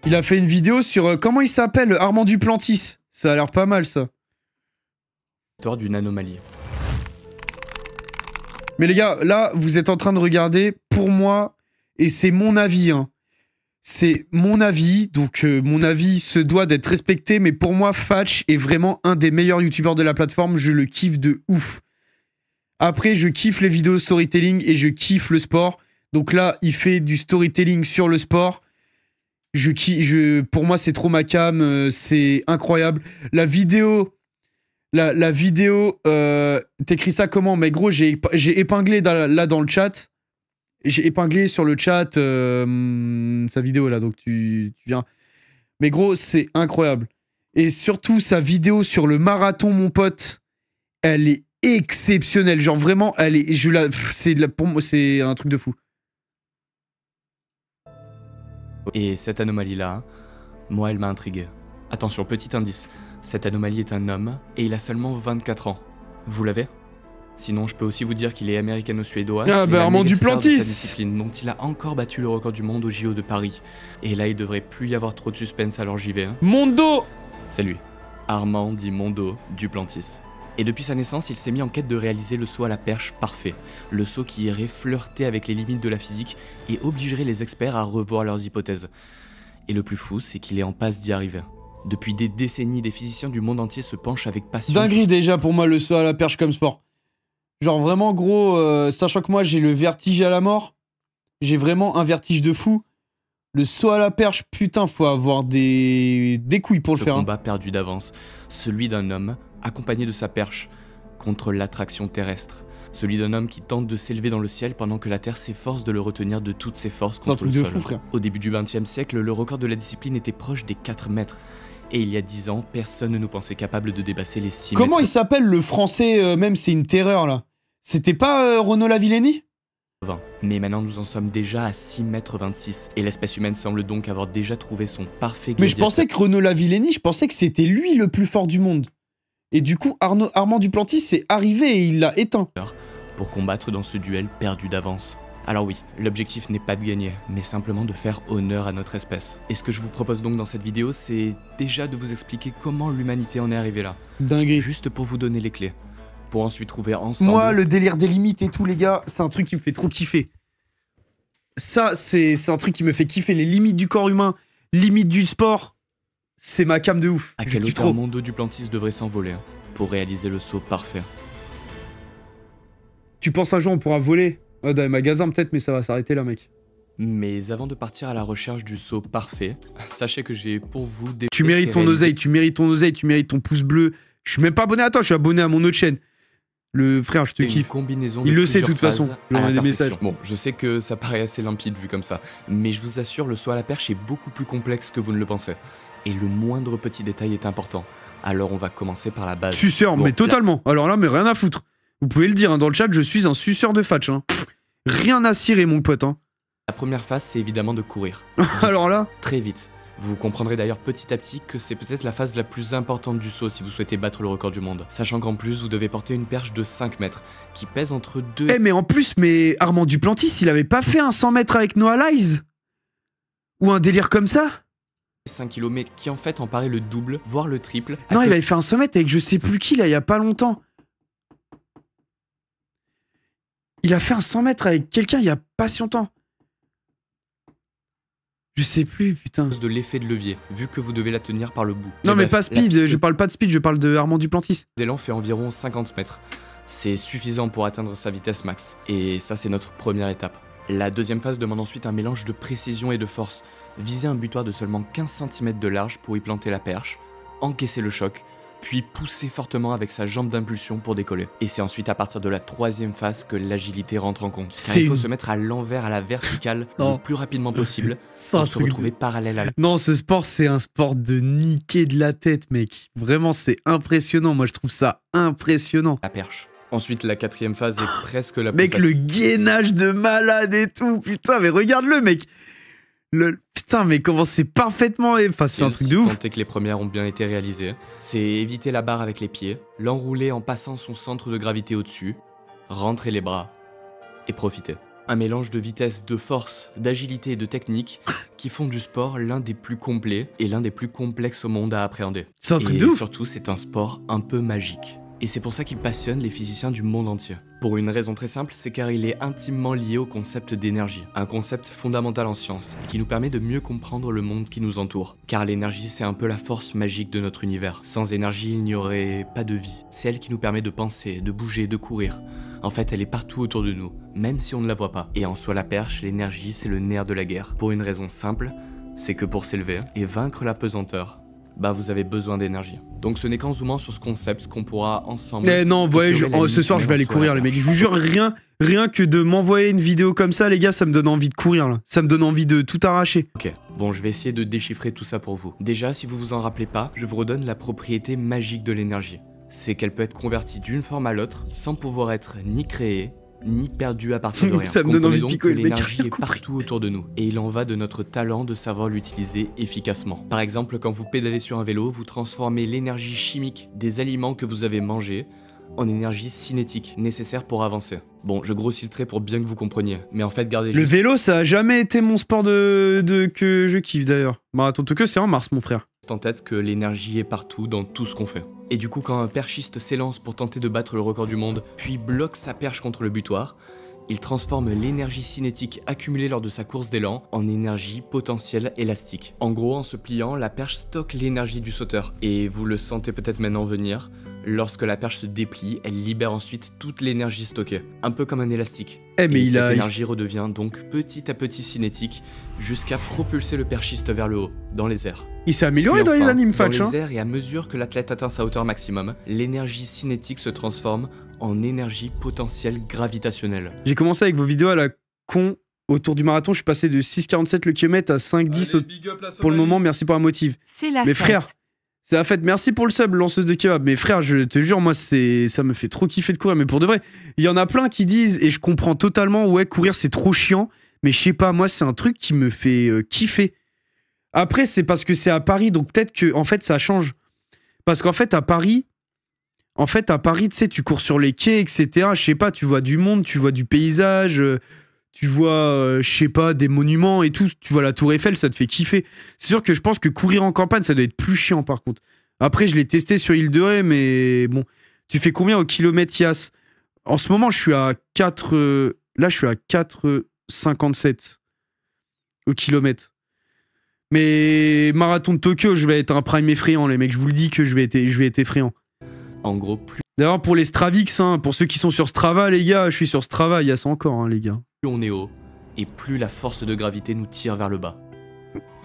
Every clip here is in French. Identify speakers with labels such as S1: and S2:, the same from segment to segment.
S1: Il a fait une vidéo sur... comment il s'appelle? Armand Duplantis. Ça a l'air pas mal, ça.
S2: Histoire d'une anomalie.
S1: Mais les gars, là, vous êtes en train de regarder, pour moi, et c'est mon avis, hein. C'est mon avis, donc mon avis se doit d'être respecté, mais pour moi, Fatch est vraiment un des meilleurs youtubeurs de la plateforme, je le kiffe de ouf. Après, je kiffe les vidéos storytelling et je kiffe le sport. Donc là, il fait du storytelling sur le sport. Pour moi, c'est trop ma cam, c'est incroyable. La vidéo, t'écris ça comment? Mais gros, j'ai épinglé là dans le chat. J'ai épinglé sur le chat sa vidéo là, donc tu viens. Mais gros, c'est incroyable. Et surtout, sa vidéo sur le marathon, mon pote, elle est exceptionnelle. Genre vraiment, elle est... pour moi, c'est un truc de fou.
S2: Et cette anomalie-là, moi, elle m'a intrigué. Attention, petit indice. Cette anomalie est un homme et il a seulement 24 ans. Vous l'avez? Sinon, je peux aussi vous dire qu'il est américano-suédois.
S1: Ah bah Armand Duplantis!
S2: Discipline dont il a encore battu le record du monde au JO de Paris. Et là, il devrait plus y avoir trop de suspense, alors j'y vais. Hein.
S1: Mondo!
S2: C'est lui. Armand dit Mondo Duplantis. Et depuis sa naissance, il s'est mis en quête de réaliser le saut à la perche parfait. Le saut qui irait flirter avec les limites de la physique et obligerait les experts à revoir leurs hypothèses. Et le plus fou, c'est qu'il est en passe d'y arriver. Depuis des décennies, des physiciens du monde entier se penchent avec passion.
S1: Dinguerie déjà pour moi le saut à la perche comme sport. Genre vraiment gros, sachant que moi j'ai le vertige à la mort, j'ai vraiment un vertige de fou. Le saut à la perche, putain, faut avoir des couilles pour le faire.
S2: Le combat perdu d'avance, celui d'un homme accompagné de sa perche contre l'attraction terrestre. Celui d'un homme qui tente de s'élever dans le ciel pendant que la Terre s'efforce de le retenir de toutes ses forces contre le sol. C'est un truc de fou, frère. Au début du XXe siècle, le record de la discipline était proche des 4 mètres. Et il y a 10 ans, personne ne nous pensait capable de dépasser les 6 mètres.
S1: Comment il s'appelle le français, même c'est une terreur là? C'était pas Renaud Lavillenie?
S2: Mais maintenant nous en sommes déjà à 6 mètres 26 et l'espèce humaine semble donc avoir déjà trouvé son parfait gladiateur.
S1: Mais je pensais que Renaud Lavillenie, je pensais que c'était lui le plus fort du monde. Et du coup Armand Duplantis est arrivé et il l'a éteint.
S2: Pour combattre dans ce duel perdu d'avance. Alors oui, l'objectif n'est pas de gagner, mais simplement de faire honneur à notre espèce. Et ce que je vous propose donc dans cette vidéo, c'est déjà de vous expliquer comment l'humanité en est arrivée là.
S1: Dinguerie.
S2: Juste pour vous donner les clés. Pour ensuite trouver ensemble...
S1: Moi, le délire des limites et tout, les gars, c'est un truc qui me fait trop kiffer. Ça, c'est un truc qui me fait kiffer. Les limites du corps humain, limites du sport, c'est ma cam de ouf.
S2: À quel hauteur Mondo Duplantis devrait s'envoler pour réaliser le saut parfait?
S1: Tu penses un jour on pourra voler? Dans les magasins peut-être, mais ça va s'arrêter là, mec.
S2: Mais avant de partir à la recherche du saut parfait, sachez que j'ai pour vous des...
S1: Tu mérites ton oseille, tu mérites ton oseille, tu mérites ton pouce bleu. Je suis même pas abonné à toi, je suis abonné à mon autre chaîne. Le frère, je te kiffe. Il le sait de toute façon. Il envoie des messages.
S2: Bon, je sais que ça paraît assez limpide vu comme ça, mais je vous assure, le saut à la perche est beaucoup plus complexe que vous ne le pensez. Et le moindre petit détail est important. Alors on va commencer par la base.
S1: Suceur,
S2: bon,
S1: mais totalement. Alors là, mais rien à foutre. Vous pouvez le dire hein, dans le chat, je suis un suceur de Fatch. Hein. Rien à cirer, mon pote. Hein.
S2: La première phase, c'est évidemment de courir.
S1: Alors là,
S2: très vite. Vous comprendrez d'ailleurs petit à petit que c'est peut-être la phase la plus importante du saut si vous souhaitez battre le record du monde. Sachant qu'en plus, vous devez porter une perche de 5 mètres, qui pèse entre 2...
S1: Eh mais en plus, mais Armand Duplantis, il avait pas fait un 100 mètres avec Noah Lyles? Ou un délire comme ça?
S2: 5 km, mais qui en fait en paraît le double, voire le triple.
S1: Non, il avait fait un 100 mètres avec je sais plus qui, là, il y a pas longtemps. Il a fait un 100 mètres avec quelqu'un il y a pas si longtemps. Je sais plus, putain.
S2: De l'effet de levier, vu que vous devez la tenir par le bout.
S1: Non, mais pas speed, je parle pas de speed, je parle de Armand Duplantis.
S2: L'élan fait environ 50 mètres. C'est suffisant pour atteindre sa vitesse max. Et ça, c'est notre première étape. La deuxième phase demande ensuite un mélange de précision et de force. Viser un butoir de seulement 15 cm de large pour y planter la perche, encaisser le choc, puis pousser fortement avec sa jambe d'impulsion pour décoller. Et c'est ensuite à partir de la troisième phase que l'agilité rentre en compte. Car il faut se mettre à l'envers, à la verticale, le plus rapidement possible, pour se retrouver parallèle à la...
S1: Non, ce sport, c'est un sport de niquer de la tête, mec. Vraiment, c'est impressionnant. Moi, je trouve ça impressionnant.
S2: La perche. Ensuite, la quatrième phase est presque la plus
S1: facile. Mec, le gainage de malade et tout. Putain, mais regarde-le, mec. Putain, mais comment c'est parfaitement... Enfin, c'est un truc de ouf.
S2: Tenter que les premières ont bien été réalisées. C'est éviter la barre avec les pieds, l'enrouler en passant son centre de gravité au-dessus, rentrer les bras et profiter. Un mélange de vitesse, de force, d'agilité et de technique qui font du sport l'un des plus complets et l'un des plus complexes au monde à appréhender.
S1: C'est un truc
S2: et
S1: de ouf.
S2: surtout, c'est un sport un peu magique. Et c'est pour ça qu'il passionne les physiciens du monde entier. Pour une raison très simple, c'est car il est intimement lié au concept d'énergie. Un concept fondamental en science, qui nous permet de mieux comprendre le monde qui nous entoure. Car l'énergie, c'est un peu la force magique de notre univers. Sans énergie, il n'y aurait pas de vie. C'est elle qui nous permet de penser, de bouger, de courir. En fait, elle est partout autour de nous, même si on ne la voit pas. Et en soi, la perche, l'énergie, c'est le nerf de la guerre. Pour une raison simple, c'est que pour s'élever et vaincre la pesanteur, vous avez besoin d'énergie. Donc ce n'est qu'en zoomant sur ce concept qu'on pourra ensemble...
S1: Eh non, voyez, ce soir je vais aller courir les mecs. Je vous jure, rien que de m'envoyer une vidéo comme ça, les gars, ça me donne envie de courir là. Ça me donne envie de tout arracher.
S2: Ok, bon, je vais essayer de déchiffrer tout ça pour vous. Déjà, si vous vous en rappelez pas, je vous redonne la propriété magique de l'énergie. C'est qu'elle peut être convertie d'une forme à l'autre sans pouvoir être ni créée, ni perdue à partir de rien.
S1: Ça me donne envie de picoler, le mec,
S2: l'énergie est partout autour de nous, et il en va de notre talent de savoir l'utiliser efficacement. Par exemple, quand vous pédalez sur un vélo, vous transformez l'énergie chimique des aliments que vous avez mangés en énergie cinétique, nécessaire pour avancer. Bon, je grossis le trait pour bien que vous compreniez, mais en fait, gardez...
S1: Le vélo, ça a jamais été mon sport que je kiffe d'ailleurs. Marathon Tokyo, c'est en mars, mon frère.
S2: En tête que l'énergie est partout dans tout ce qu'on fait. Et du coup, quand un perchiste s'élance pour tenter de battre le record du monde, puis bloque sa perche contre le butoir, il transforme l'énergie cinétique accumulée lors de sa course d'élan en énergie potentielle élastique. En gros, en se pliant, la perche stocke l'énergie du sauteur. Et vous le sentez peut-être maintenant venir, lorsque la perche se déplie, elle libère ensuite toute l'énergie stockée. Un peu comme un élastique.
S1: Eh mais
S2: et
S1: cette
S2: énergie redevient donc petit à petit cinétique, jusqu'à propulser le perchiste vers le haut, dans les airs.
S1: Il s'est amélioré
S2: Puis
S1: dans les
S2: enfin,
S1: animes Fatch,
S2: dans les airs, et à mesure que l'athlète atteint sa hauteur maximum, l'énergie cinétique se transforme en énergie potentielle gravitationnelle.
S1: J'ai commencé avec vos vidéos à la con autour du marathon, je suis passé de 6,47 le kilomètre à 5,10 pour le moment, merci pour la motive.
S3: C'est la
S1: Mais
S3: fête.
S1: frère, c'est la fête, merci pour le sub, lanceuse de kebab. Mais frère, je te jure, moi, ça me fait trop kiffer de courir. Mais pour de vrai, il y en a plein qui disent, et je comprends totalement, ouais, courir c'est trop chiant. Mais je sais pas, moi, c'est un truc qui me fait kiffer. Après, c'est parce que c'est à Paris, donc peut-être que, en fait, ça change. Parce qu'en fait, à Paris, tu sais, tu cours sur les quais, etc. Je sais pas, tu vois du monde, tu vois du paysage, tu vois, je sais pas, des monuments et tout. Tu vois la Tour Eiffel, ça te fait kiffer. C'est sûr que je pense que courir en campagne, ça doit être plus chiant, par contre. Après, je l'ai testé sur Île de Ré, mais bon. Tu fais combien au kilomètre, Yas? En ce moment, je suis à 4... là, je suis à 4,57 au kilomètre. Mais marathon de Tokyo, je vais être un prime effrayant, les mecs. Je vous le dis que je vais être effrayant.
S2: En gros, plus
S1: D'ailleurs, pour les Stravix, hein, pour ceux qui sont sur Strava, les gars, je suis sur Strava, il y a ça encore, hein, les gars.
S2: on est haut, et plus la force de gravité nous tire vers le bas.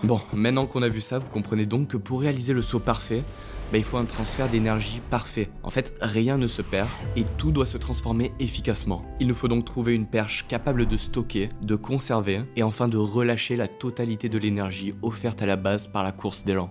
S2: Bon, maintenant qu'on a vu ça, vous comprenez donc que pour réaliser le saut parfait, il faut un transfert d'énergie parfait. En fait, rien ne se perd et tout doit se transformer efficacement. Il nous faut donc trouver une perche capable de stocker, de conserver et enfin de relâcher la totalité de l'énergie offerte à la base par la course d'élan.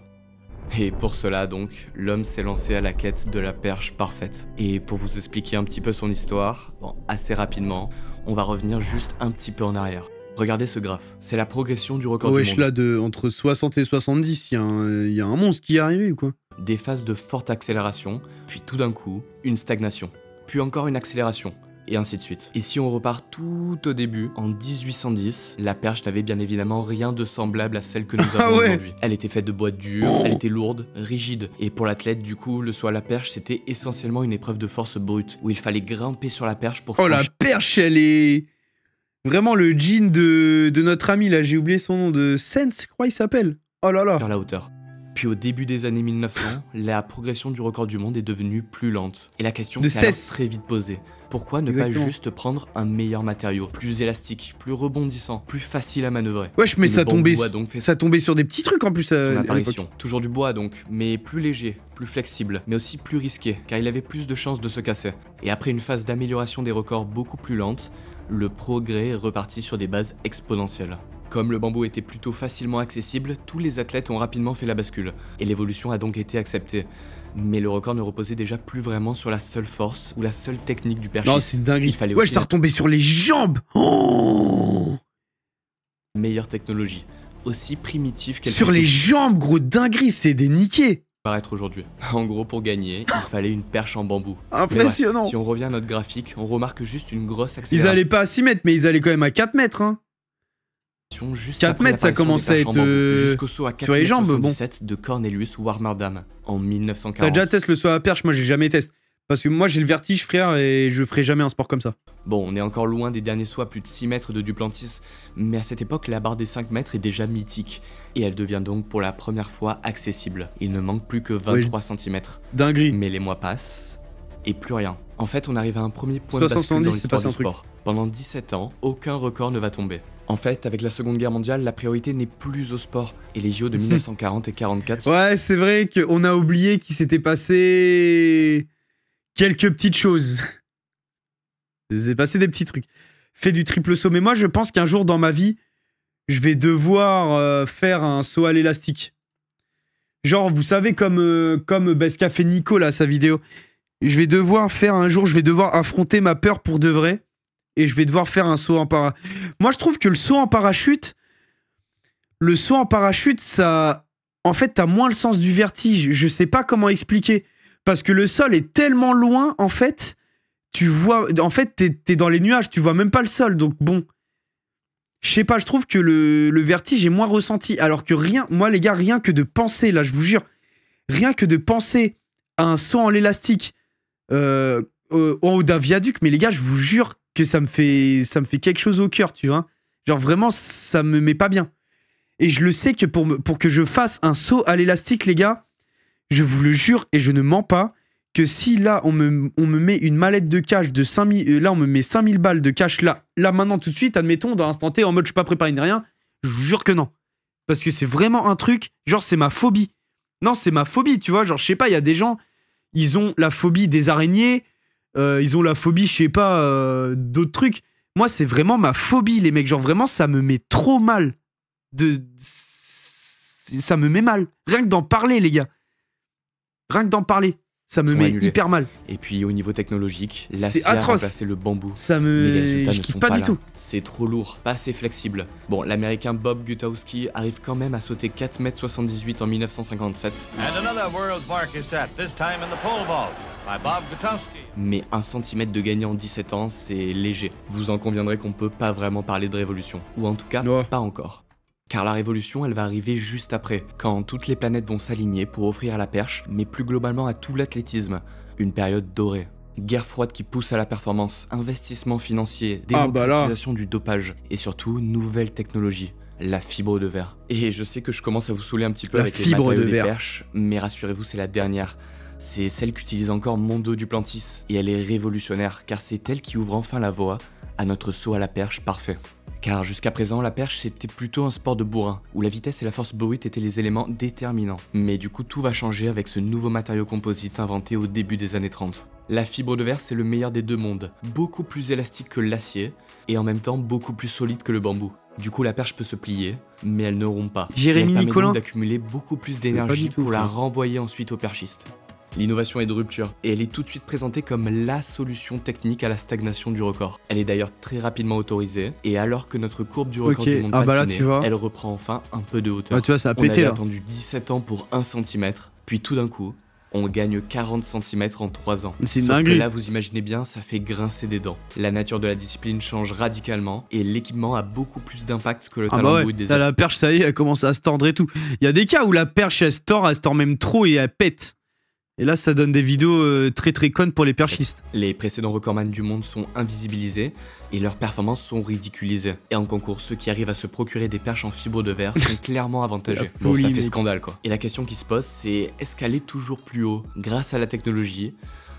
S2: Et pour cela donc, l'homme s'est lancé à la quête de la perche parfaite. Et pour vous expliquer un petit peu son histoire, assez rapidement, on va revenir juste un petit peu en arrière. Regardez ce graphe, c'est la progression du record du
S1: Wesh,
S2: monde.
S1: là, entre 60 et 70, il y a un monstre qui est arrivé ou quoi?
S2: Des phases de forte accélération, puis tout d'un coup, une stagnation, puis encore une accélération, et ainsi de suite. Et si on repart tout au début, en 1810, la perche n'avait bien évidemment rien de semblable à celle que nous avons aujourd'hui. Elle était faite de bois dur, elle était lourde, rigide, et pour l'athlète, du coup, le saut à la perche, c'était essentiellement une épreuve de force brute, où il fallait grimper sur la perche pour
S1: Oh, la perche, elle est... Vraiment le jean de notre ami, là, j'ai oublié son nom, de Sense, je crois il s'appelle. Oh là là.
S2: vers la hauteur. Puis au début des années 1900, la progression du record du monde est devenue plus lente. Et la question
S1: De
S2: s'est alors
S1: cesse.
S2: très vite posée. Pourquoi ne
S1: Exactement.
S2: pas juste prendre un meilleur matériau, plus élastique, plus rebondissant, plus facile à manœuvrer?
S1: Wesh, mais
S2: Le
S1: ça tombait,
S2: bambou a donc fait
S1: ça tombait sur des petits trucs en plus
S2: son
S1: à l'époque.
S2: apparition. Toujours du bois donc, mais plus léger, plus flexible, mais aussi plus risqué, car il avait plus de chances de se casser. Et après une phase d'amélioration des records beaucoup plus lente, le progrès est reparti sur des bases exponentielles. Comme le bambou était plutôt facilement accessible, tous les athlètes ont rapidement fait la bascule, et l'évolution a donc été acceptée. Mais le record ne reposait déjà plus vraiment sur la seule force ou la seule technique du perchiste.
S1: Non, c'est dingue.
S2: Il fallait
S1: Wesh,
S2: aussi
S1: ça retombait sur les jambes. Oh,
S2: une meilleure technologie, aussi primitive qu'elle
S1: sur
S2: puisse
S1: les
S2: nous
S1: jambes, gros, dinguerie, c'est des niqués.
S2: disparaître aujourd'hui. En gros, pour gagner, il fallait une perche en bambou.
S1: Impressionnant.
S2: Mais bref, si on revient à notre graphique, on remarque juste une grosse
S1: Ils
S2: accélération.
S1: allaient pas à 6 mètres, mais ils allaient quand même à 4 mètres. Hein.
S2: Juste
S1: 4
S2: après
S1: mètres, ça
S2: l'apparition
S1: commence
S2: des
S1: à
S2: perches en
S1: être,
S2: bambou, jusqu'au saut à 4
S1: sur les jambes, bon.
S2: de Cornelius Warmerdam en
S1: T'as
S2: 1940.
S1: déjà testé le saut à la perche? Moi, j'ai jamais testé. Parce que moi, j'ai le vertige, frère, et je ferai jamais un sport comme ça.
S2: Bon, on est encore loin des derniers sauts à plus de 6 mètres de Duplantis, mais à cette époque, la barre des 5 mètres est déjà mythique, et elle devient donc pour la première fois accessible. Il ne manque plus que 23 cm.
S1: Dinguerie.
S2: Mais les mois passent, et plus rien. En fait, on arrive à un premier point de
S1: 70,
S2: bascule dans
S1: c'est
S2: l'histoire
S1: passé
S2: du
S1: un truc.
S2: sport. Pendant 17 ans, aucun record ne va tomber. En fait, avec la Seconde Guerre mondiale, la priorité n'est plus au sport, et les JO de 1940 et 44 sont
S1: Ouais, c'est vrai qu'on a oublié qu'il s'était passé quelques petites choses. Il s'est passé des petits trucs. Fait du triple saut. Mais moi, je pense qu'un jour dans ma vie, je vais devoir faire un saut à l'élastique. Genre, vous savez, comme ce qu'a fait Nico, là, sa vidéo. Je vais devoir faire un jour, je vais devoir affronter ma peur pour de vrai. Et je vais devoir faire un saut en parachute. Moi, je trouve que le saut en parachute, ça... En fait, t'as moins le sens du vertige. Je sais pas comment expliquer. Parce que le sol est tellement loin, en fait, tu vois... En fait, t'es dans les nuages, tu vois même pas le sol. Donc bon, je sais pas, je trouve que le vertige est moins ressenti. Alors que rien... Moi, les gars, rien que de penser, là, je vous jure, rien que de penser à un saut en élastique en haut d'un viaduc, mais les gars, je vous jure que ça me fait quelque chose au cœur, tu vois. Genre vraiment, ça me met pas bien. Et je le sais que pour que je fasse un saut à l'élastique, les gars, je vous le jure et je ne mens pas, que si là, on me met une mallette de cash de 5000... là, on me met 5000 balles de cash là, maintenant, tout de suite, admettons, dans l'instant T, en mode je suis pas préparé ni rien, je vous jure que non. Parce que c'est vraiment un truc, genre c'est ma phobie. Non, c'est ma phobie, tu vois. Genre, je sais pas, il y a des gens, ils ont la phobie des araignées, ils ont la phobie, je sais pas, d'autres trucs. Moi, c'est vraiment ma phobie, les mecs. Genre, vraiment, ça me met trop mal. Ça me met mal. Rien que d'en parler, les gars. Rien que d'en parler, ça me met hyper mal.
S2: Et puis au niveau technologique, l'acier
S1: C'est
S2: a
S1: atroce.
S2: remplacé le bambou.
S1: Ça
S2: Mais les résultats
S1: je
S2: ne
S1: kiffe
S2: sont
S1: pas du
S2: là.
S1: tout.
S2: C'est trop lourd, pas assez flexible. Bon, l'américain Bob Gutowski arrive quand même à sauter 4,78 m en 1957.
S3: And another world's mark is set, this time in the pole vault by Bob Gutowski.
S2: Mais 1 cm de gagné en 17 ans, c'est léger. Vous en conviendrez qu'on peut pas vraiment parler de révolution. Ou en tout cas,
S1: Ouais.
S2: pas encore. Car la révolution, elle va arriver juste après, quand toutes les planètes vont s'aligner pour offrir à la perche, mais plus globalement à tout l'athlétisme, une période dorée. Guerre froide qui pousse à la performance, investissement financier,
S1: Ah bah là.
S2: démocratisation du dopage, et surtout, nouvelle technologie, la fibre de verre. Et je sais que je commence à vous saouler un petit peu
S1: La
S2: avec les
S1: fibre
S2: matériaux
S1: de
S2: des
S1: verre.
S2: perches, mais rassurez-vous, c'est la dernière. C'est celle qu'utilise encore Mondo Duplantis, et elle est révolutionnaire, car c'est elle qui ouvre enfin la voie à notre saut à la perche parfait. Car jusqu'à présent, la perche c'était plutôt un sport de bourrin, où la vitesse et la force brute étaient les éléments déterminants. Mais du coup, tout va changer avec ce nouveau matériau composite inventé au début des années 30. La fibre de verre, c'est le meilleur des deux mondes, beaucoup plus élastique que l'acier, et en même temps beaucoup plus solide que le bambou. Du coup, la perche peut se plier, mais elle ne rompt pas.
S1: Jérémy
S2: Et elle permet
S1: Nicolin.
S2: donc d'accumuler beaucoup plus
S1: Pas
S2: d'énergie
S1: du tout,
S2: pour la
S1: frère.
S2: renvoyer ensuite au perchiste. L'innovation est de rupture, et elle est tout de suite présentée comme la solution technique à la stagnation du record. Elle est d'ailleurs très rapidement autorisée, et alors que notre courbe du record
S1: Ok.
S2: du monde
S1: Ah bah là,
S2: patinait,
S1: tu vois.
S2: elle reprend enfin un peu de hauteur.
S1: Ah, tu vois, ça a
S2: On
S1: pété
S2: avait
S1: là.
S2: attendu 17 ans pour 1 cm, puis tout d'un coup, on gagne 40 cm en 3 ans.
S1: C'est une
S2: Sauf que
S1: dinguerie.
S2: là, vous imaginez bien, ça fait grincer des dents. La nature de la discipline change radicalement, et l'équipement a beaucoup plus d'impact que le
S1: Ah
S2: talent
S1: bah
S2: brut
S1: ouais,
S2: des
S1: là, la perche, ça y est, elle commence à se tordre et tout. Il y a des cas où la perche, elle se tord même trop et elle pète. Et là, ça donne des vidéos très très connes pour les perchistes.
S2: Les précédents recordman du monde sont invisibilisés et leurs performances sont ridiculisées. Et en concours, ceux qui arrivent à se procurer des perches en fibre de verre sont clairement avantagés. Bon,
S1: folie,
S2: ça fait
S1: mec.
S2: scandale quoi. Et la question qui se pose, c'est est-ce qu'aller toujours plus haut grâce à la technologie,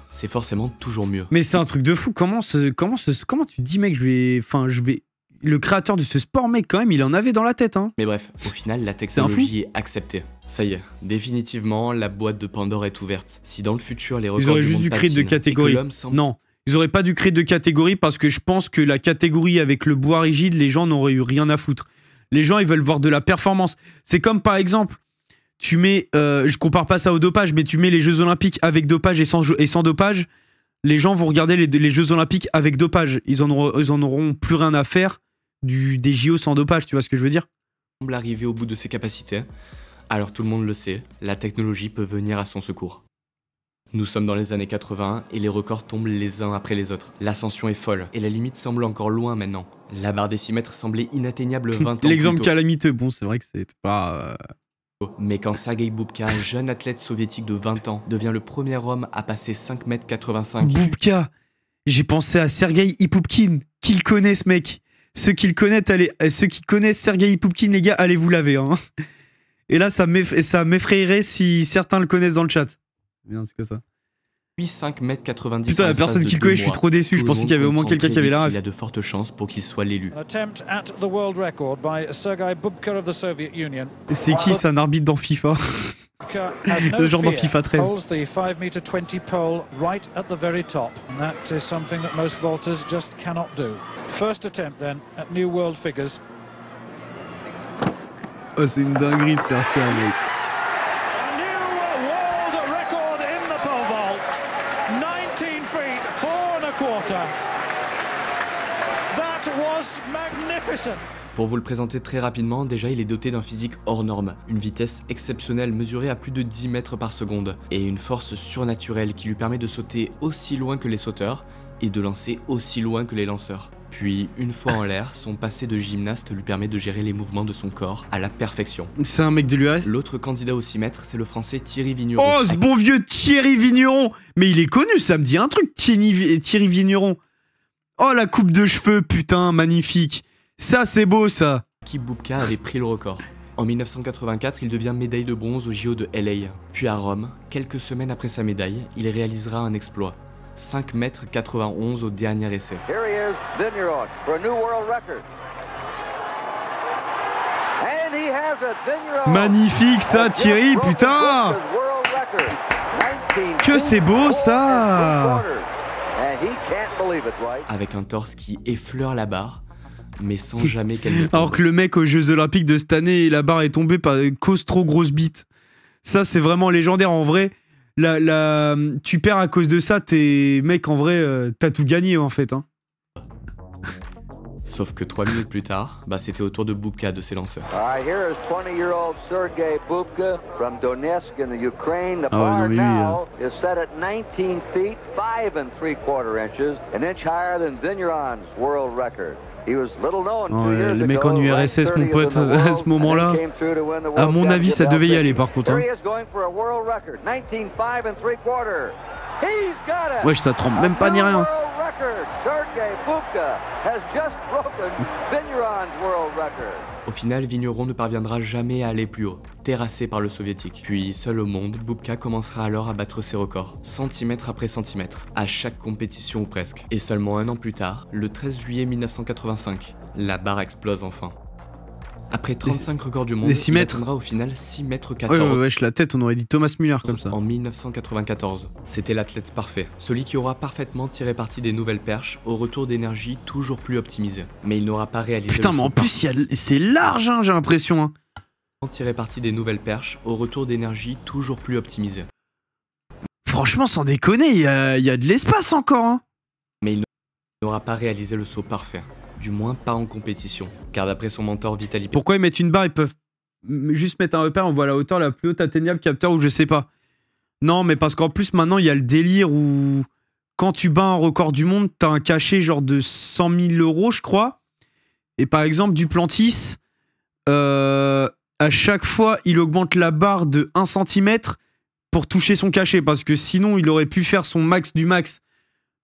S2: c'est forcément toujours mieux?
S1: Mais c'est un truc de fou. Comment tu dis, mec, je vais. Le créateur de ce sport, mec, quand même, il en avait dans la tête, hein.
S2: Mais bref, au final, la
S1: un fou.
S2: technologie est acceptée. Ça y est, définitivement, la boîte de Pandore est ouverte. Si dans le futur, les records
S1: auraient
S2: du
S1: juste
S2: monde
S1: dû créer de
S2: patinent et que
S1: catégories.
S2: l'homme semble
S1: Non, ils auraient pas dû créer de catégorie parce que je pense que la catégorie avec le bois rigide, les gens n'auraient eu rien à foutre. Les gens, ils veulent voir de la performance. C'est comme par exemple, tu mets, je compare pas ça au dopage, mais tu mets les Jeux Olympiques avec dopage et sans dopage. Les gens vont regarder les Jeux Olympiques avec dopage. Ils en auront plus rien à faire des JO sans dopage, tu vois ce que je veux dire?
S2: arriver au bout de ses capacités, Alors tout le monde le sait, la technologie peut venir à son secours. Nous sommes dans les années 80 et les records tombent les uns après les autres. L'ascension est folle et la limite semble encore loin maintenant. La barre des 6 mètres semblait inatteignable 20 ans plus tôt.
S1: L'exemple calamiteux, bon, c'est vrai que c'est pas...
S2: Mais quand Sergei Boubka, jeune athlète soviétique de 20 ans, devient le premier homme à passer 5,85 m.
S1: Boubka, j'ai pensé à Sergei Ipoupkin. Qui le connaît, ce mec? Ceux qui connaissent Sergei Ipoupkin, les gars, allez vous laver. Hein. Et là, ça m'effrayerait si certains le connaissent dans le chat. Bien, c'est que ça.
S2: 5,90 m.
S1: Putain, la personne qui le connaît, je suis trop déçu. Je pensais qu'il y avait au moins quelqu'un qui avait la ref.
S2: Il y a de fortes chances pour qu'il soit l'élu.
S1: C'est qui? C'est un arbitre dans FIFA. Le genre dans FIFA 13. Oh, c'est une dinguerie de faire ça, mec.
S2: Pour vous le présenter très rapidement, déjà il est doté d'un physique hors norme, une vitesse exceptionnelle mesurée à plus de 10 mètres par seconde, et une force surnaturelle qui lui permet de sauter aussi loin que les sauteurs, et de lancer aussi loin que les lanceurs. Puis, une fois en l'air, son passé de gymnaste lui permet de gérer les mouvements de son corps à la perfection.
S1: C'est un mec de l'US.
S2: L'autre candidat au 6 mètres, c'est le français Thierry Vigneron.
S1: Oh, ce bon vieux Thierry Vigneron! Mais il est connu, ça me dit un truc, Thierry Vigneron. Oh, la coupe de cheveux, putain, magnifique. Ça, c'est beau, ça.
S2: Qui Boubka avait pris le record. En 1984, il devient médaille de bronze au JO de LA. Puis à Rome, quelques semaines après sa médaille, il réalisera un exploit. 5,91 m au dernier essai.
S4: Here he is, Vigneron, for a new world record. And he has it, Vigneron.
S1: Magnifique, ça, Thierry, putain. Que c'est beau, ça.
S2: Avec un torse qui effleure la barre, mais sans jamais qu'elle ne tombe.
S1: Alors que le mec aux Jeux Olympiques de cette année, la barre est tombée par cause trop grosse bite. Ça, c'est vraiment légendaire. En vrai, tu perds à cause de ça, t'es... Mec, en vrai, t'as tout gagné, en fait. Hein.
S2: Sauf que 3 minutes plus tard, c'était au tour de Boubka de s'élancer.
S4: Here is 20-year-old Sergei Boubka from Donetsk in the Ukraine. The bar now is set at 19 feet, 5 3/4 inches, an inch higher than Vigneron's world record. He was little known 2 years ago.
S1: Le mec en URSS, mon pote, à ce moment-là, à mon avis, ça devait y aller, par contre. Hein. Wesh, ça tremble même pas ni rien.
S2: Au final, Vigneron ne parviendra jamais à aller plus haut, terrassé par le soviétique. Puis, seul au monde, Boubka commencera alors à battre ses records, centimètre après centimètre, à chaque compétition ou presque. Et seulement un an plus tard, le 13 juillet 1985, la barre explose enfin. Après 35 records du monde, il atteindra au final 6,14 m.
S1: Ouais, wesh, la tête, on aurait dit Thomas Müller comme ça.
S2: En 1994, c'était l'athlète parfait, celui qui aura parfaitement tiré parti des nouvelles perches au retour d'énergie toujours plus optimisé. Mais il n'aura pas réalisé.
S1: Putain, mais en plus, c'est large, hein, j'ai l'impression. Hein.
S2: Tirer parti des nouvelles perches au retour d'énergie toujours plus optimisé.
S1: Franchement, sans déconner, il y a de l'espace encore. Hein.
S2: Mais il n'aura pas réalisé le saut parfait. Du moins pas en compétition, car d'après son mentor Vitaly...
S1: Pourquoi ils mettent une barre? Ils peuvent juste mettre un repère, on voit la hauteur la plus haute atteignable capteur ou je sais pas. Non, mais parce qu'en plus maintenant il y a le délire où quand tu bats un record du monde, t'as un cachet genre de 100 000 €, je crois. Et par exemple Duplantis, à chaque fois il augmente la barre de 1 cm pour toucher son cachet, parce que sinon il aurait pu faire son max du max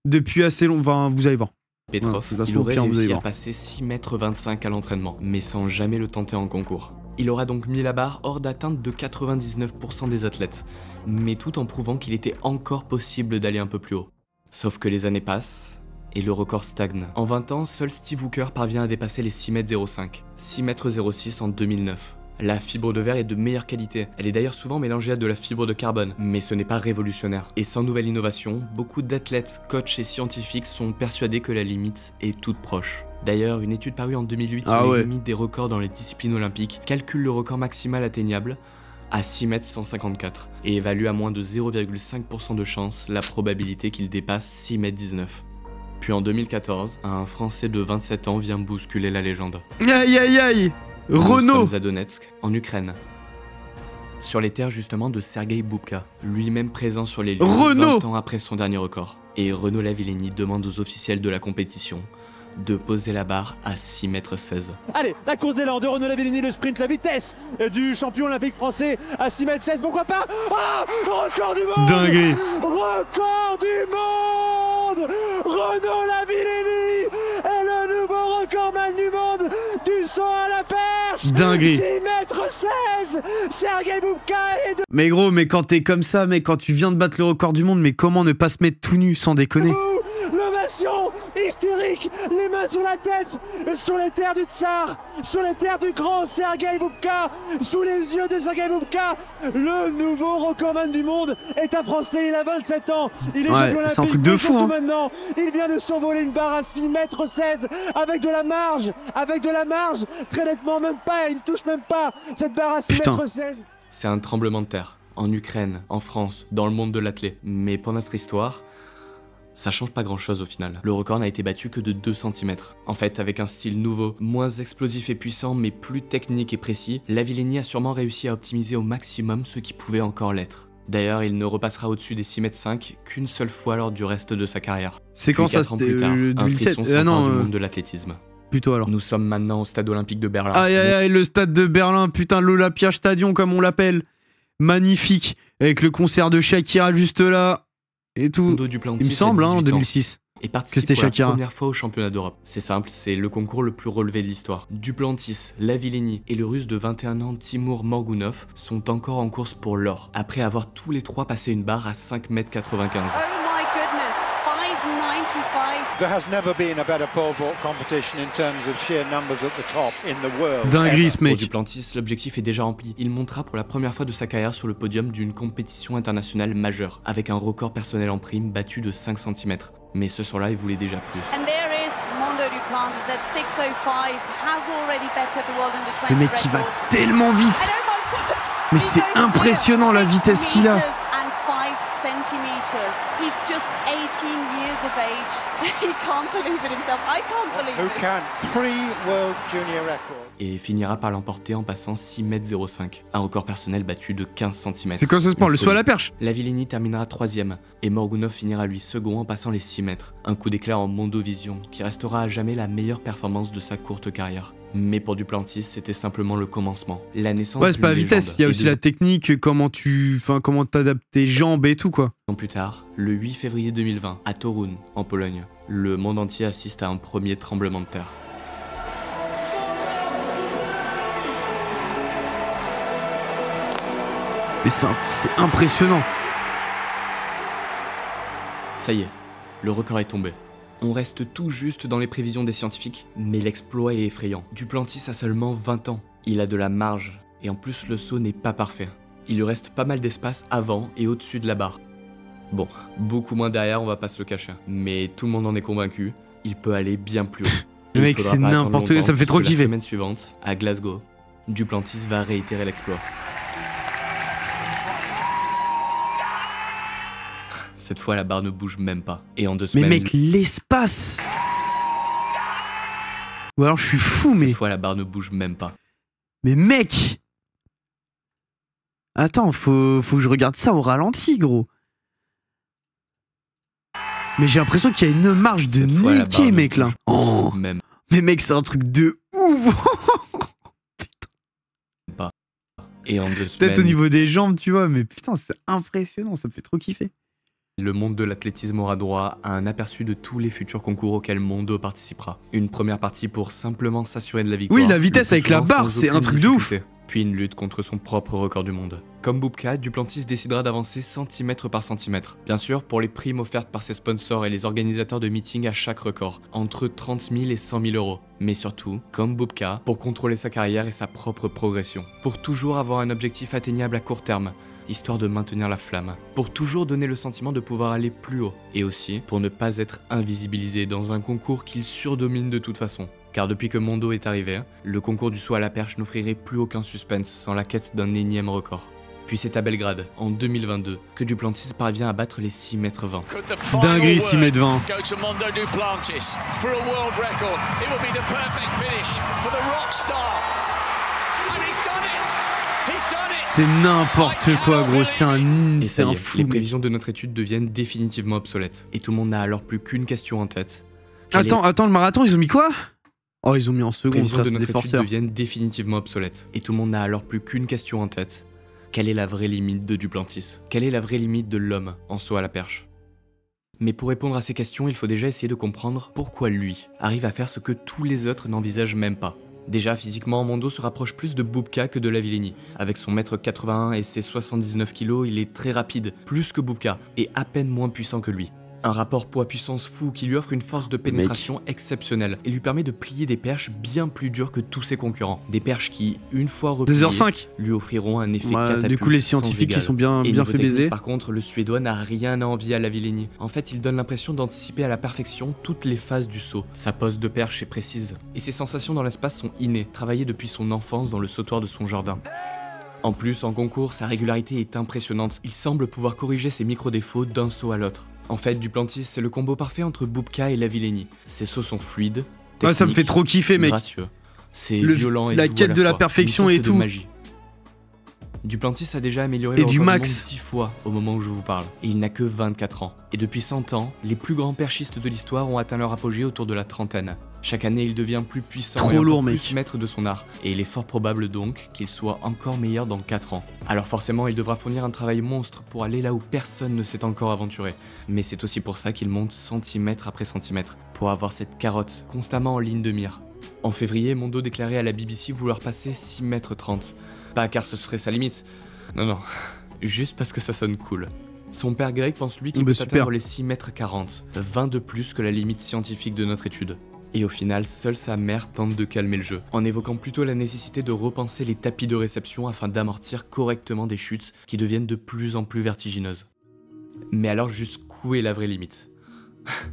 S1: depuis assez long. Enfin, vous allez voir.
S2: Petrov, il aurait réussi à passer 6,25 m à l'entraînement, mais sans jamais le tenter en concours. Il aura donc mis la barre hors d'atteinte de 99% des athlètes, mais tout en prouvant qu'il était encore possible d'aller un peu plus haut. Sauf que les années passent, et le record stagne. En 20 ans, seul Steve Hooker parvient à dépasser les 6,05 m, 6,06 m en 2009. La fibre de verre est de meilleure qualité, elle est d'ailleurs souvent mélangée à de la fibre de carbone, mais ce n'est pas révolutionnaire. Et sans nouvelle innovation, beaucoup d'athlètes, coachs et scientifiques sont persuadés que la limite est toute proche. D'ailleurs, une étude parue en 2008 sur les limites des records dans les disciplines olympiques calcule le record maximal atteignable à 6,154 m et évalue à moins de 0,5% de chance la probabilité qu'il dépasse 6,19 m. Puis en 2014, un Français de 27 ans vient bousculer la légende.
S1: Aïe aïe aïe! Renault.
S2: Nous sommes à Donetsk, en Ukraine. sur les terres justement de Sergei Boubka, lui-même présent sur les lieux
S1: Renaud
S2: 20 ans après son dernier record. Et Renaud Lavillenie demande aux officiels de la compétition de poser la barre à 6,16 mètres.
S5: Allez, la course d'élan de Renaud Lavillenie, le sprint, la vitesse du champion olympique français à 6,16 mètres, pourquoi pas? Ah, record du monde!
S1: Dinguerie.
S5: Record du monde! Renaud Lavillenie est le nouveau recordman du monde du saut à la perche!
S1: Dinguerie.
S5: 6,16 mètres! Sergei Boubka est de...
S1: Mais gros, mais quand t'es comme ça, mais quand tu viens de battre le record du monde, mais comment ne pas se mettre tout nu sans déconner?
S5: L'ovation hystérique, les mains sur la tête, sur les terres du tsar, sur les terres du grand Sergei Boubka, sous les yeux de Sergei Boubka, le nouveau recordman du monde est un Français, il a 27 ans, il est champion olympique,
S1: c'est un truc de fou, hein.
S5: Maintenant, il vient de s'envoler une barre à 6,16 mètres avec de la marge, très nettement, même pas, il ne touche même pas cette barre à 6,16 mètres.
S2: C'est un tremblement de terre, en Ukraine, en France, dans le monde de l'athlé. Mais pour notre histoire, ça change pas grand chose au final. Le record n'a été battu que de 2 cm. En fait, avec un style nouveau, moins explosif et puissant, mais plus technique et précis, Lavillenie a sûrement réussi à optimiser au maximum ce qui pouvait encore l'être. D'ailleurs, il ne repassera au-dessus des 6,5 mètres qu'une seule fois lors du reste de sa carrière.
S1: C'est quand ça,
S2: c'était plus tard, un frisson du monde de l'athlétisme.
S1: Plutôt alors.
S2: Nous sommes maintenant au stade olympique de Berlin.
S1: Aïe aïe aïe, le stade de Berlin, putain, l'Olympia Stadion comme on l'appelle. Magnifique, avec le concert de Shakira juste là. Et tout. Il me semble, hein, en 2006.
S2: Et participe pour la première fois au championnat d'Europe. C'est simple, c'est le concours le plus relevé de l'histoire. Duplantis, Lavillenie et le russe de 21 ans Timur Morgunov sont encore en course pour l'or, après avoir tous les trois passé une barre à 5,95 mètres.
S6: Oh my goodness, 5,95.
S7: There has never been a better pole vault competition in terms of sheer numbers at the top in the world.
S1: Dinguerie ce mec.
S2: Pour Duplantis, l'objectif est déjà rempli. Il montera pour la première fois de sa carrière sur le podium d'une compétition internationale majeure, avec un record personnel en prime battu de 5 cm. Mais ce soir-là, il voulait déjà plus.
S6: And there is Mondo Duplantis at 6:05 has already bettered the world under 20
S1: Le mec il va
S6: record.
S1: tellement vite.
S6: And oh my God,
S1: Mais
S6: he
S1: c'est
S6: goes
S1: impressionnant la
S6: 6
S1: vitesse qu'il a.
S6: meters and 5 centimeters. He's just 18 years of age. He can't believe it himself. I can't believe
S7: Who
S6: it.
S7: can? 3 world junior records.
S2: Et finira par l'emporter en passant 6,05 mètres, un record personnel battu de 15 cm.
S1: C'est quoi ce sport, le saut à la perche?
S2: Lavillenie terminera 3ème, et Morgunov finira lui second en passant les 6 mètres. Un coup d'éclat en Mondovision, qui restera à jamais la meilleure performance de sa courte carrière. Mais pour Duplantis, c'était simplement le commencement. La naissance
S1: Ouais, c'est pas la vitesse, il y a aussi la technique, comment t'adaptes tes jambes et tout quoi.
S2: 2 ans plus tard, le 8 février 2020, à Toruń, en Pologne, le monde entier assiste à un premier tremblement de terre.
S1: Mais c'est impressionnant.
S2: Ça y est, le record est tombé. On reste tout juste dans les prévisions des scientifiques, mais l'exploit est effrayant. Duplantis a seulement 20 ans, il a de la marge, et en plus le saut n'est pas parfait. Il lui reste pas mal d'espace avant et au-dessus de la barre. Bon, beaucoup moins derrière, on va pas se le cacher. Mais tout le monde en est convaincu, il peut aller bien plus haut.
S1: Le mec c'est n'importe quoi, ça me fait trop kiffer.
S2: La semaine suivante, à Glasgow, Duplantis va réitérer l'exploit. Cette fois, la barre ne bouge même pas. Et en 2 semaines...
S1: Mais mec, l'espace! Ou alors je suis fou, mais...
S2: Cette fois, la barre ne bouge même pas.
S1: Mais mec! Attends, faut que je regarde ça au ralenti, gros. Mais j'ai l'impression qu'il y a une marge de niquer, mec, là. Oh.
S2: Même.
S1: Mais mec, c'est un truc de ouf!
S2: Pas. Et en 2 semaines...
S1: Peut-être au niveau des jambes, tu vois, mais putain, c'est impressionnant, ça me fait trop kiffer.
S2: Le monde de l'athlétisme aura droit à un aperçu de tous les futurs concours auxquels Mondo participera. Une première partie pour simplement s'assurer de la victoire.
S1: Oui, la vitesse avec la barre, c'est un truc de ouf.
S2: Puis une lutte contre son propre record du monde. Comme Boubka, Duplantis décidera d'avancer centimètre par centimètre. Bien sûr, pour les primes offertes par ses sponsors et les organisateurs de meetings à chaque record, entre 30 000 et 100 000 euros. Mais surtout, comme Boubka, pour contrôler sa carrière et sa propre progression. Pour toujours avoir un objectif atteignable à court terme, histoire de maintenir la flamme, pour toujours donner le sentiment de pouvoir aller plus haut, et aussi pour ne pas être invisibilisé dans un concours qu'il surdomine de toute façon. Car depuis que Mondo est arrivé, le concours du saut à la perche n'offrirait plus aucun suspense sans la quête d'un énième record. Puis c'est à Belgrade, en 2022, que Duplantis parvient à battre les 6,20 mètres.
S1: Dinguerie, 6,20 mètres. C'est n'importe quoi, gros. C'est un fou.
S2: Les prévisions de notre étude deviennent définitivement obsolètes. Et tout le monde n'a alors plus qu'une question en tête.
S1: Attends, le marathon, ils ont mis quoi? Oh, ils ont mis en seconde,
S2: prévisions
S1: frère,
S2: de
S1: c'est des
S2: notre étude
S1: forceurs.
S2: deviennent définitivement obsolètes. Et tout le monde n'a alors plus qu'une question en tête. Quelle est la vraie limite de Duplantis? Quelle est la vraie limite de l'homme en saut à la perche? Mais pour répondre à ces questions, il faut déjà essayer de comprendre pourquoi lui arrive à faire ce que tous les autres n'envisagent même pas. Déjà, physiquement, Mondo se rapproche plus de Bubka que de Lavillenie. Avec son 1m81 et ses 79 kg, il est très rapide, plus que Bubka, et à peine moins puissant que lui. Un rapport poids-puissance fou qui lui offre une force de pénétration exceptionnelle et lui permet de plier des perches bien plus dures que tous ses concurrents. Des perches qui, une fois repliées,
S1: 2h05
S2: lui offriront un effet catapulte.
S1: Du coup, les
S2: sans
S1: scientifiques
S2: égal.
S1: qui sont bien
S2: Et
S1: fait
S2: niveau technique,
S1: baiser.
S2: Par contre, le Suédois n'a rien à envier à Lavillenie. En fait, il donne l'impression d'anticiper à la perfection toutes les phases du saut. Sa pose de perche est précise. Et ses sensations dans l'espace sont innées, travaillées depuis son enfance dans le sautoir de son jardin. En plus, en concours, sa régularité est impressionnante. Il semble pouvoir corriger ses micro-défauts d'un saut à l'autre. En fait, Duplantis, c'est le combo parfait entre Bubka et Lavillenie. Ses sauts sont fluides,
S1: Ah, ça me fait trop kiffer, mec.
S2: gracieux. C'est violent et
S1: la
S2: doux à
S1: quête de la
S2: fois,
S1: perfection
S2: une
S1: et
S2: sorte de
S1: tout.
S2: magie. Duplantis a déjà amélioré
S1: Et
S2: le
S1: du
S2: record
S1: max.
S2: monde 10 fois au moment où je vous parle. Et il n'a que 24 ans. Et depuis 100 ans, les plus grands perchistes de l'histoire ont atteint leur apogée autour de la trentaine. Chaque année, il devient plus puissant
S1: Trop
S2: et encore
S1: lourd,
S2: plus
S1: mec.
S2: maître de son art. Et il est fort probable donc qu'il soit encore meilleur dans 4 ans. Alors forcément, il devra fournir un travail monstre pour aller là où personne ne s'est encore aventuré. Mais c'est aussi pour ça qu'il monte centimètre après centimètre, pour avoir cette carotte constamment en ligne de mire. En février, Mondo déclarait à la BBC vouloir passer 6,30 m. Pas car ce serait sa limite. Non, juste parce que ça sonne cool. Son père Greg pense lui qu'il peut
S1: super.
S2: atteindre les 6,40 m, 20 de plus que la limite scientifique de notre étude. Et au final, seule sa mère tente de calmer le jeu, en évoquant plutôt la nécessité de repenser les tapis de réception afin d'amortir correctement des chutes qui deviennent de plus en plus vertigineuses. Mais alors jusqu'où est la vraie limite?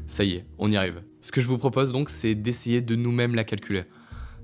S2: Ça y est, on y arrive. Ce que je vous propose donc, c'est d'essayer de nous-mêmes la calculer.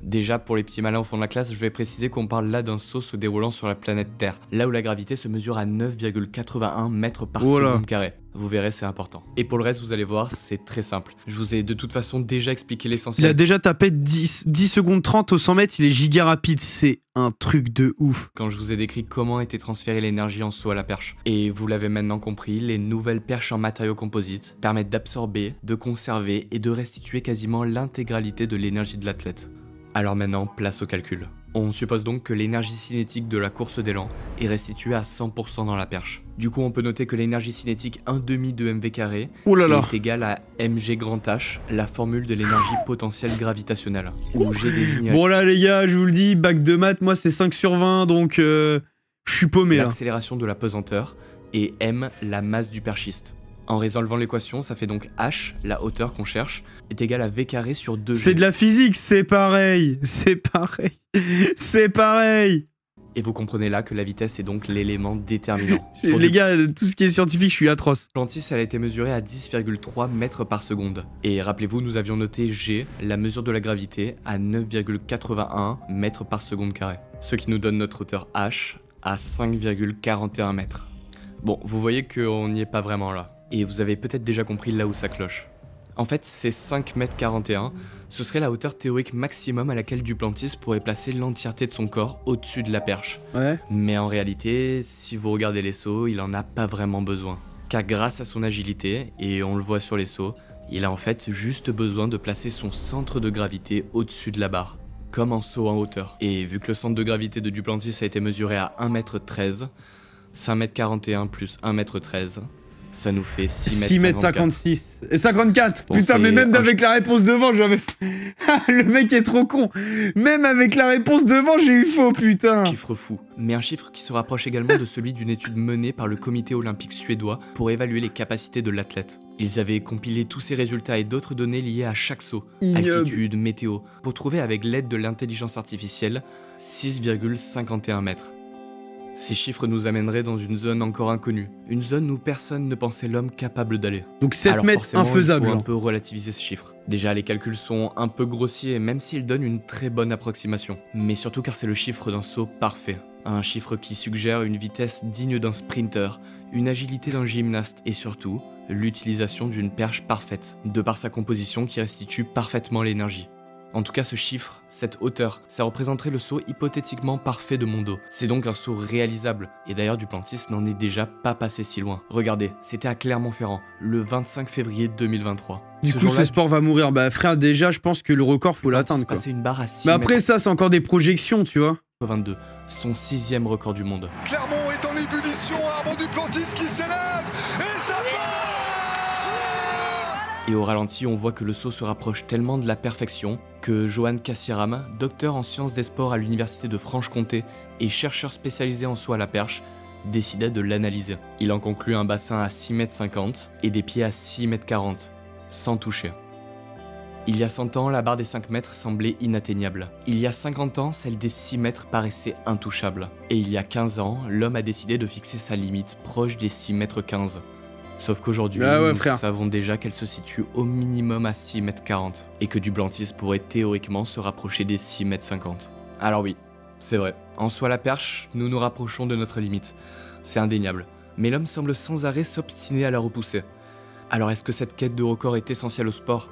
S2: Déjà, pour les petits malins au fond de la classe, je vais préciser qu'on parle là d'un saut se déroulant sur la planète Terre, là où la gravité se mesure à 9,81 mètres par seconde carrée. Vous verrez, c'est important. Et pour le reste, vous allez voir, c'est très simple. Je vous ai de toute façon déjà expliqué l'essentiel.
S1: Il a déjà tapé 10 secondes 30 au 100 mètres, il est giga rapide, c'est un truc de ouf.
S2: Quand je vous ai décrit comment était transférée l'énergie en saut à la perche. Et vous l'avez maintenant compris, les nouvelles perches en matériaux composites permettent d'absorber, de conserver et de restituer quasiment l'intégralité de l'énergie de l'athlète. Alors maintenant, place au calcul. On suppose donc que l'énergie cinétique de la course d'élan est restituée à 100% dans la perche. Du coup, on peut noter que l'énergie cinétique 1/2 de mv carré est égale à mg grand H, la formule de l'énergie potentielle gravitationnelle, où G désigne
S1: Bon là les gars, je vous le dis, bac de maths, moi c'est 5 sur 20, donc je suis paumé là.
S2: l'accélération de la pesanteur et m la masse du perchiste. En résolvant l'équation, ça fait donc h, la hauteur qu'on cherche, est égale à v carré sur 2g.
S1: C'est de la physique, c'est pareil, c'est pareil, c'est pareil.
S2: Et vous comprenez là que la vitesse est donc l'élément déterminant.
S1: Les gars, tout ce qui est scientifique, je suis atroce.
S2: Duplantis, elle a été mesurée à 10,3 mètres par seconde. Et rappelez-vous, nous avions noté g, la mesure de la gravité, à 9,81 mètres par seconde carré. Ce qui nous donne notre hauteur h à 5,41 mètres. Bon, vous voyez qu'on n'y est pas vraiment là. Et vous avez peut-être déjà compris là où ça cloche. En fait, ces 5,41 m, ce serait la hauteur théorique maximum à laquelle Duplantis pourrait placer l'entièreté de son corps au-dessus de la perche.
S1: Ouais.
S2: Mais en réalité, si vous regardez les sauts, il en a pas vraiment besoin. Car grâce à son agilité, et on le voit sur les sauts, il a en fait juste besoin de placer son centre de gravité au-dessus de la barre. Comme en saut en hauteur. Et vu que le centre de gravité de Duplantis a été mesuré à 1,13 m, 5,41 m plus 1,13 m, ça nous fait
S1: 6,56 m. Et 54.
S2: Bon,
S1: putain, mais même avec la réponse devant, j'avais... Le mec est trop con. Même avec la réponse devant, j'ai eu faux, putain.
S2: Chiffre fou. Mais un chiffre qui se rapproche également de celui d'une étude menée par le comité olympique suédois pour évaluer les capacités de l'athlète. Ils avaient compilé tous ces résultats et d'autres données liées à chaque saut, altitude, météo, pour trouver avec l'aide de l'intelligence artificielle 6,51 mètres. Ces chiffres nous amèneraient dans une zone encore inconnue, une zone où personne ne pensait l'homme capable d'aller.
S1: Donc 7 mètres infaisable.
S2: Il faut un peu relativiser ces chiffres. Déjà, les calculs sont un peu grossiers, même s'ils donnent une très bonne approximation. Mais surtout car c'est le chiffre d'un saut parfait. Un chiffre qui suggère une vitesse digne d'un sprinter, une agilité d'un gymnaste et surtout, l'utilisation d'une perche parfaite, de par sa composition qui restitue parfaitement l'énergie. En tout cas, ce chiffre, cette hauteur, ça représenterait le saut hypothétiquement parfait de Mondo. C'est donc un saut réalisable. Et d'ailleurs, Duplantis n'en est déjà pas passé si loin. Regardez, c'était à Clermont-Ferrand, le 25 février 2023.
S1: Du coup, ce sport va mourir. Bah frère, déjà, je pense que le record, faut l'atteindre, quoi.
S2: Une barre à 6
S1: mais après, ça, c'est encore des projections, tu vois.
S2: 22, son 6e record du monde.
S8: Clermont est en ébullition, Armand Duplantis qui s'élève, et ça passe.
S2: Et au ralenti, on voit que le saut se rapproche tellement de la perfection que Johan Kassiram, docteur en sciences des sports à l'université de Franche-Comté et chercheur spécialisé en saut à la perche, décida de l'analyser. Il en conclut un bassin à 6,50 m et des pieds à 6,40 m, sans toucher. Il y a 100 ans, la barre des 5 mètres semblait inatteignable. Il y a 50 ans, celle des 6 mètres paraissait intouchable. Et il y a 15 ans, l'homme a décidé de fixer sa limite proche des 6,15 mètres. Sauf qu'aujourd'hui, nous savons déjà qu'elle se situe au minimum à 6,40 mètres et que Duplantis pourrait théoriquement se rapprocher des 6,50 mètres. Alors oui, c'est vrai, en saut à la perche, nous nous rapprochons de notre limite. C'est indéniable. Mais l'homme semble sans arrêt s'obstiner à la repousser. Alors est-ce que cette quête de record est essentielle au sport ?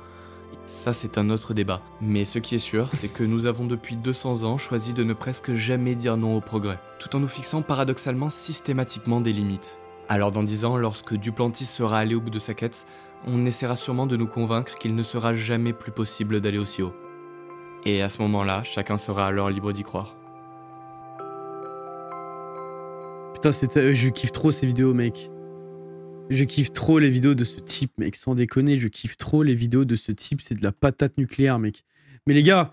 S2: Ça, c'est un autre débat. Mais ce qui est sûr, c'est que nous avons depuis 200 ans choisi de ne presque jamais dire non au progrès, tout en nous fixant paradoxalement systématiquement des limites. Alors dans 10 ans, lorsque Duplantis sera allé au bout de sa quête, on essaiera sûrement de nous convaincre qu'il ne sera jamais plus possible d'aller aussi haut. Et à ce moment-là, chacun sera alors libre d'y croire.
S1: Putain, je kiffe trop ces vidéos, mec. Je kiffe trop les vidéos de ce type, mec. Sans déconner, je kiffe trop les vidéos de ce type. C'est de la patate nucléaire, mec. Mais les gars,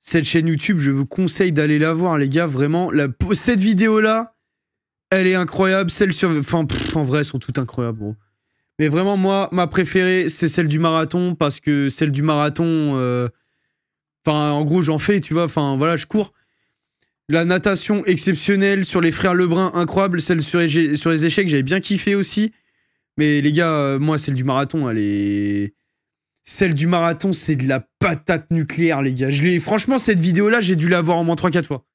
S1: cette chaîne YouTube, je vous conseille d'aller la voir, les gars. Vraiment, cette vidéo-là, elle est incroyable. Celle sur... Enfin, en vrai, elles sont toutes incroyables, gros. Mais vraiment, moi, ma préférée, c'est celle du marathon. Parce que celle du marathon... Enfin, en gros, j'en fais, tu vois. Enfin, voilà, je cours. La natation exceptionnelle sur les frères Lebrun, incroyable. Celle sur les échecs, j'avais bien kiffé aussi. Mais les gars, moi, celle du marathon, elle est... Celle du marathon, c'est de la patate nucléaire, les gars. Franchement, cette vidéo-là, j'ai dû la voir au moins 3-4 fois.